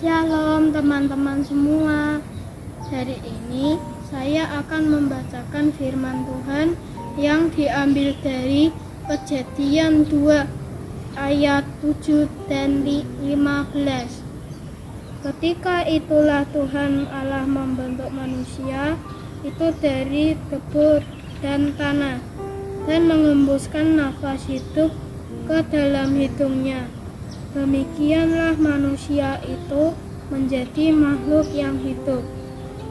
Shalom teman-teman semua. Hari ini saya akan membacakan firman Tuhan yang diambil dari Kejadian 2 ayat 7 dan 15. Ketika itulah Tuhan Allah membentuk manusia itu dari debu dan tanah dan mengembuskan nafas hidup ke dalam hidungnya. Demikianlah manusia itu menjadi makhluk yang hidup.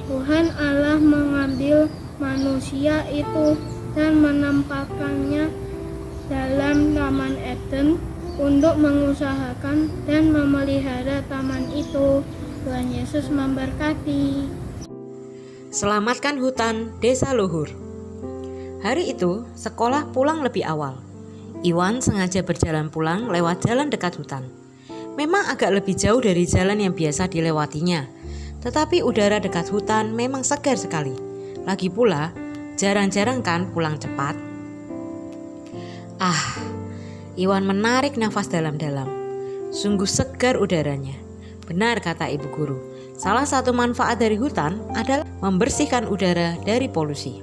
Tuhan Allah mengambil manusia itu dan menempatkannya dalam Taman Eden untuk mengusahakan dan memelihara taman itu. Tuhan Yesus memberkati. Selamatkan hutan Desa Luhur. Hari itu sekolah pulang lebih awal. Iwan sengaja berjalan pulang lewat jalan dekat hutan. Memang agak lebih jauh dari jalan yang biasa dilewatinya, tetapi udara dekat hutan memang segar sekali. Lagi pula, jarang-jarang kan pulang cepat. Iwan menarik nafas dalam-dalam. Sungguh segar udaranya. Benar kata ibu guru, salah satu manfaat dari hutan adalah membersihkan udara dari polusi.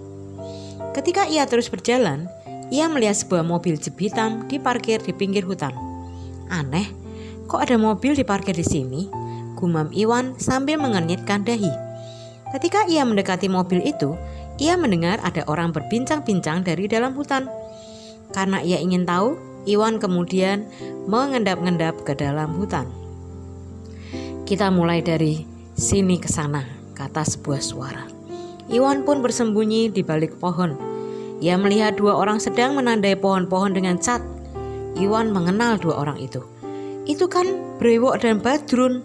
Ketika ia terus berjalan, ia melihat sebuah mobil jeep hitam diparkir di pinggir hutan. Aneh, kok ada mobil diparkir di sini? Gumam Iwan sambil mengernyitkan dahi. Ketika ia mendekati mobil itu, ia mendengar ada orang berbincang-bincang dari dalam hutan. Karena ia ingin tahu, Iwan kemudian mengendap-endap ke dalam hutan. Kita mulai dari sini ke sana, kata sebuah suara. Iwan pun bersembunyi di balik pohon. Ia melihat dua orang sedang menandai pohon-pohon dengan cat. Iwan mengenal dua orang itu. Itu kan Brewok dan Badrun.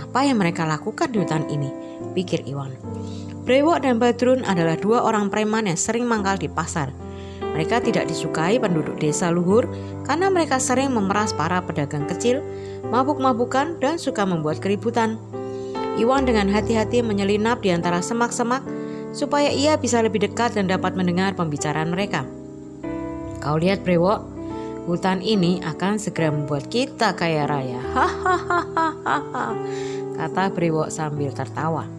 Apa yang mereka lakukan di hutan ini? Pikir Iwan. Brewok dan Badrun adalah dua orang preman yang sering mangkal di pasar. Mereka tidak disukai penduduk desa Luhur karena mereka sering memeras para pedagang kecil, mabuk-mabukan dan suka membuat keributan. Iwan dengan hati-hati menyelinap di antara semak-semak supaya ia bisa lebih dekat dan dapat mendengar pembicaraan mereka. Kau lihat Brewok, hutan ini akan segera membuat kita kaya raya. Hahaha, kata Brewok sambil tertawa.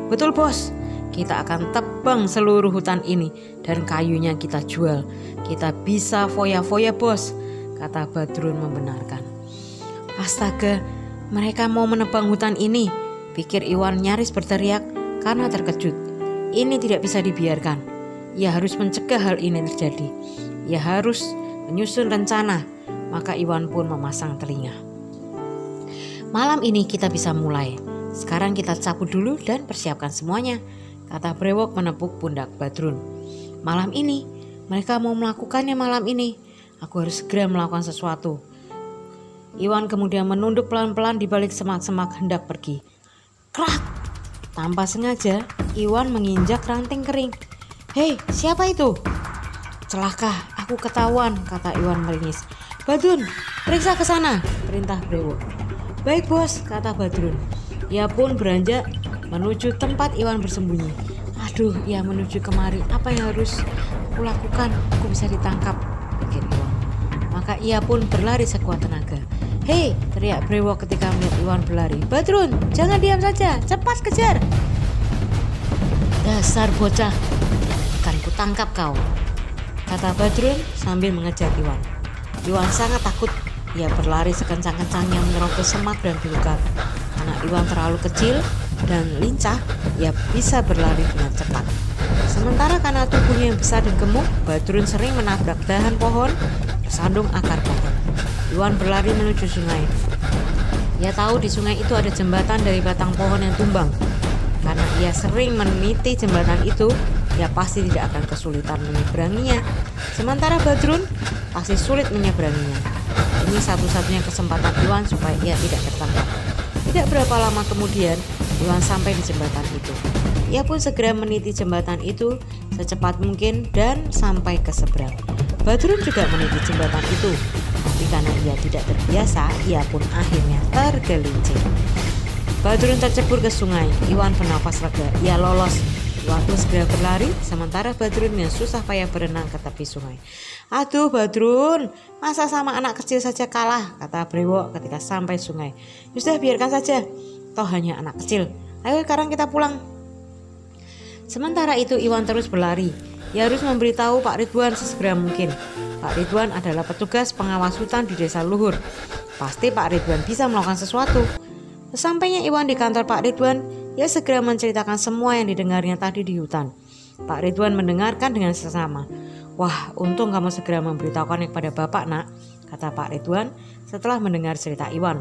Betul bos, kita akan tebang seluruh hutan ini dan kayunya kita jual. Kita bisa foya-foya bos, kata Badrun membenarkan. Astaga, mereka mau menebang hutan ini, pikir Iwan nyaris berteriak karena terkejut. Ini tidak bisa dibiarkan. Ia harus mencegah hal ini terjadi. Ia harus menyusun rencana. Maka Iwan pun memasang telinga. Malam ini kita bisa mulai. Sekarang kita cabut dulu dan persiapkan semuanya, kata Brewok menepuk pundak Badrun. Malam ini, mereka mau melakukannya malam ini. Aku harus segera melakukan sesuatu. Iwan kemudian menunduk pelan-pelan di balik semak-semak hendak pergi. Krak! Tanpa sengaja, Iwan menginjak ranting kering. Hei, siapa itu? Celaka, aku ketahuan, kata Iwan meringis. Badrun, periksa ke sana, perintah Brewok. Baik bos, kata Badrun. Ia pun beranjak menuju tempat Iwan bersembunyi. Aduh, ia menuju kemari. Apa yang harus aku lakukan? Aku bisa ditangkap, pikir Iwan. Maka ia pun berlari sekuat tenaga. Hei, teriak Brewok ketika melihat Iwan berlari. Badrun, jangan diam saja, cepat kejar. Dasar bocah, akan kutangkap kau, kata Badrun sambil mengejar Iwan. Iwan sangat takut. Ia berlari sekencang-kencangnya menerobos semak dan belukar. Karena Iwan terlalu kecil dan lincah, ia bisa berlari dengan cepat. Sementara karena tubuhnya yang besar dan gemuk, Badrun sering menabrak dahan pohon, tersandung akar pohon. Iwan berlari menuju sungai. Ia tahu di sungai itu ada jembatan dari batang pohon yang tumbang. Karena ia sering meniti jembatan itu, ia pasti tidak akan kesulitan menyeberanginya. Sementara Badrun pasti sulit menyeberanginya. Ini satu-satunya kesempatan Iwan supaya ia tidak tertangkap. Tidak berapa lama kemudian, Iwan sampai di jembatan itu. Ia pun segera meniti jembatan itu secepat mungkin dan sampai ke seberang. Badrun juga meniti jembatan itu. Tapi karena ia tidak terbiasa, ia pun akhirnya tergelincir. Badrun tercebur ke sungai. Iwan bernafas lega. Ia lolos. Iwan pun segera berlari, sementara Badrun yang susah payah berenang ke tepi sungai. Aduh Badrun, masa sama anak kecil saja kalah, kata Brewok ketika sampai sungai. Sudah biarkan saja. toh hanya anak kecil. Ayo sekarang kita pulang. Sementara itu Iwan terus berlari. Ia harus memberitahu Pak Ridwan sesegera mungkin. Pak Ridwan adalah petugas pengawas hutan di Desa Luhur. Pasti Pak Ridwan bisa melakukan sesuatu. Sesampainya Iwan di kantor Pak Ridwan, ia segera menceritakan semua yang didengarnya tadi di hutan. Pak Ridwan mendengarkan dengan seksama. Wah, untung kamu segera memberitahukannya kepada Bapak, Nak, kata Pak Ridwan setelah mendengar cerita Iwan.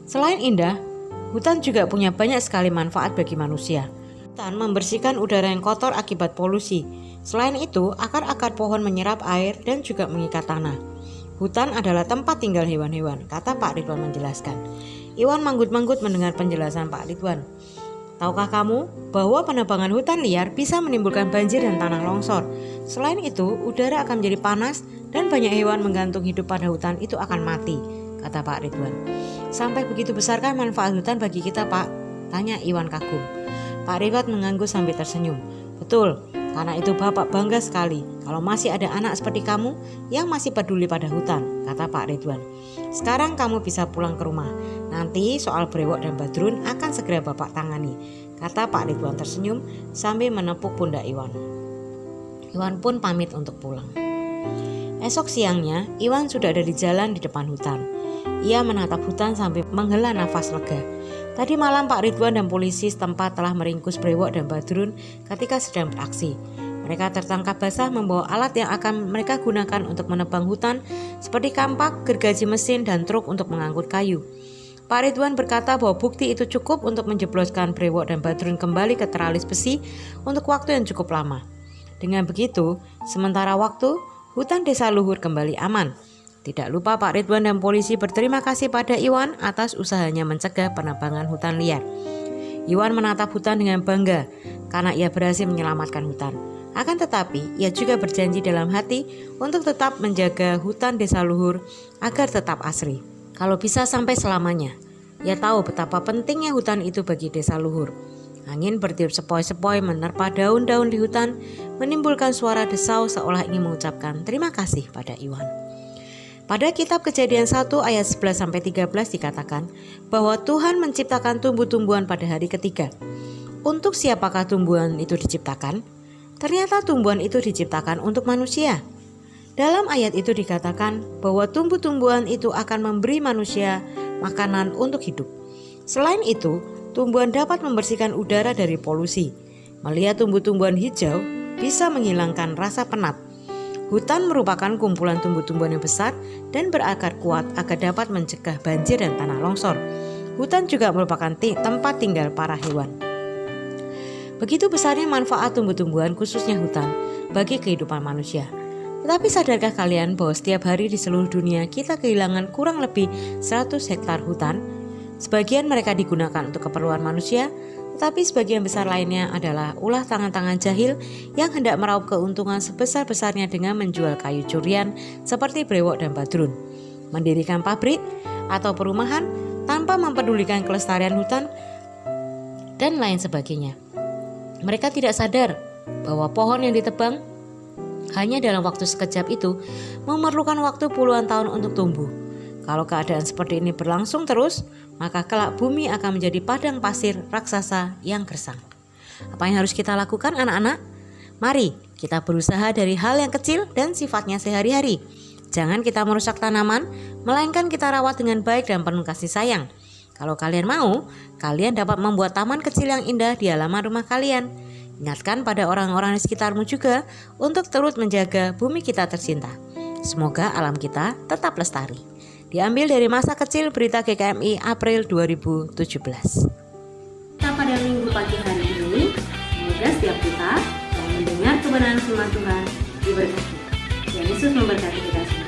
Selain indah, hutan juga punya banyak sekali manfaat bagi manusia. Hutan membersihkan udara yang kotor akibat polusi. Selain itu, akar-akar pohon menyerap air dan juga mengikat tanah. Hutan adalah tempat tinggal hewan-hewan, kata Pak Ridwan menjelaskan. Iwan manggut-manggut mendengar penjelasan Pak Ridwan. Tahukah kamu bahwa penebangan hutan liar bisa menimbulkan banjir dan tanah longsor? Selain itu, udara akan menjadi panas dan banyak hewan menggantung hidup pada hutan itu akan mati, kata Pak Ridwan. Sampai begitu besarkah manfaat hutan bagi kita, Pak? Tanya Iwan kagum. Pak Ridwan mengangguk sambil tersenyum. Betul, karena itu Bapak bangga sekali kalau masih ada anak seperti kamu yang masih peduli pada hutan, kata Pak Ridwan. Sekarang kamu bisa pulang ke rumah. Nanti soal Brewok dan Badrun akan segera Bapak tangani, kata Pak Ridwan tersenyum sambil menepuk pundak Iwan. Iwan pun pamit untuk pulang. Esok siangnya, Iwan sudah ada di jalan di depan hutan. Ia menatap hutan sambil menghela nafas lega. Tadi malam Pak Ridwan dan polisi setempat telah meringkus Brewok dan Badrun ketika sedang beraksi. Mereka tertangkap basah membawa alat yang akan mereka gunakan untuk menebang hutan seperti kampak, gergaji mesin, dan truk untuk mengangkut kayu. Pak Ridwan berkata bahwa bukti itu cukup untuk menjebloskan Brewok dan Badrun kembali ke teralis besi untuk waktu yang cukup lama. Dengan begitu, sementara waktu, hutan Desa Luhur kembali aman. Tidak lupa Pak Ridwan dan polisi berterima kasih pada Iwan atas usahanya mencegah penebangan hutan liar. Iwan menatap hutan dengan bangga karena ia berhasil menyelamatkan hutan. Akan tetapi, ia juga berjanji dalam hati untuk tetap menjaga hutan Desa Luhur agar tetap asri. Kalau bisa sampai selamanya. Ia tahu betapa pentingnya hutan itu bagi Desa Luhur. Angin bertiup sepoi-sepoi menerpa daun-daun di hutan, menimbulkan suara desau seolah ingin mengucapkan terima kasih pada Iwan. Pada kitab Kejadian 1 ayat 11-13 dikatakan bahwa Tuhan menciptakan tumbuh-tumbuhan pada hari ketiga. Untuk siapakah tumbuhan itu diciptakan? Ternyata tumbuhan itu diciptakan untuk manusia. Dalam ayat itu dikatakan bahwa tumbuh-tumbuhan itu akan memberi manusia makanan untuk hidup. Selain itu, tumbuhan dapat membersihkan udara dari polusi. Melihat tumbuh-tumbuhan hijau bisa menghilangkan rasa penat. Hutan merupakan kumpulan tumbuh-tumbuhan yang besar dan berakar kuat agar dapat mencegah banjir dan tanah longsor. Hutan juga merupakan tempat tinggal para hewan. Begitu besarnya manfaat tumbuh-tumbuhan khususnya hutan bagi kehidupan manusia. Tetapi sadarkah kalian bahwa setiap hari di seluruh dunia kita kehilangan kurang lebih 100 hektar hutan? Sebagian mereka digunakan untuk keperluan manusia, tetapi sebagian besar lainnya adalah ulah tangan-tangan jahil yang hendak meraup keuntungan sebesar-besarnya dengan menjual kayu curian seperti Brewok dan Badrun, mendirikan pabrik atau perumahan tanpa mempedulikan kelestarian hutan, dan lain sebagainya. Mereka tidak sadar bahwa pohon yang ditebang hanya dalam waktu sekejap itu memerlukan waktu puluhan tahun untuk tumbuh. Kalau keadaan seperti ini berlangsung terus, maka kelak bumi akan menjadi padang pasir raksasa yang gersang. Apa yang harus kita lakukan, anak-anak? Mari kita berusaha dari hal yang kecil dan sifatnya sehari-hari. Jangan kita merusak tanaman, melainkan kita rawat dengan baik dan penuh kasih sayang. Kalau kalian mau, kalian dapat membuat taman kecil yang indah di halaman rumah kalian. Ingatkan pada orang-orang di sekitarmu juga untuk terus menjaga bumi kita tercinta. Semoga alam kita tetap lestari. Diambil dari masa kecil berita GKMI April 2017. Kita pada minggu pagi hari ini, semoga setiap kita yang mendengar kebenaran firman Tuhan diberkati. Tuhan Yesus memberkati kita semua.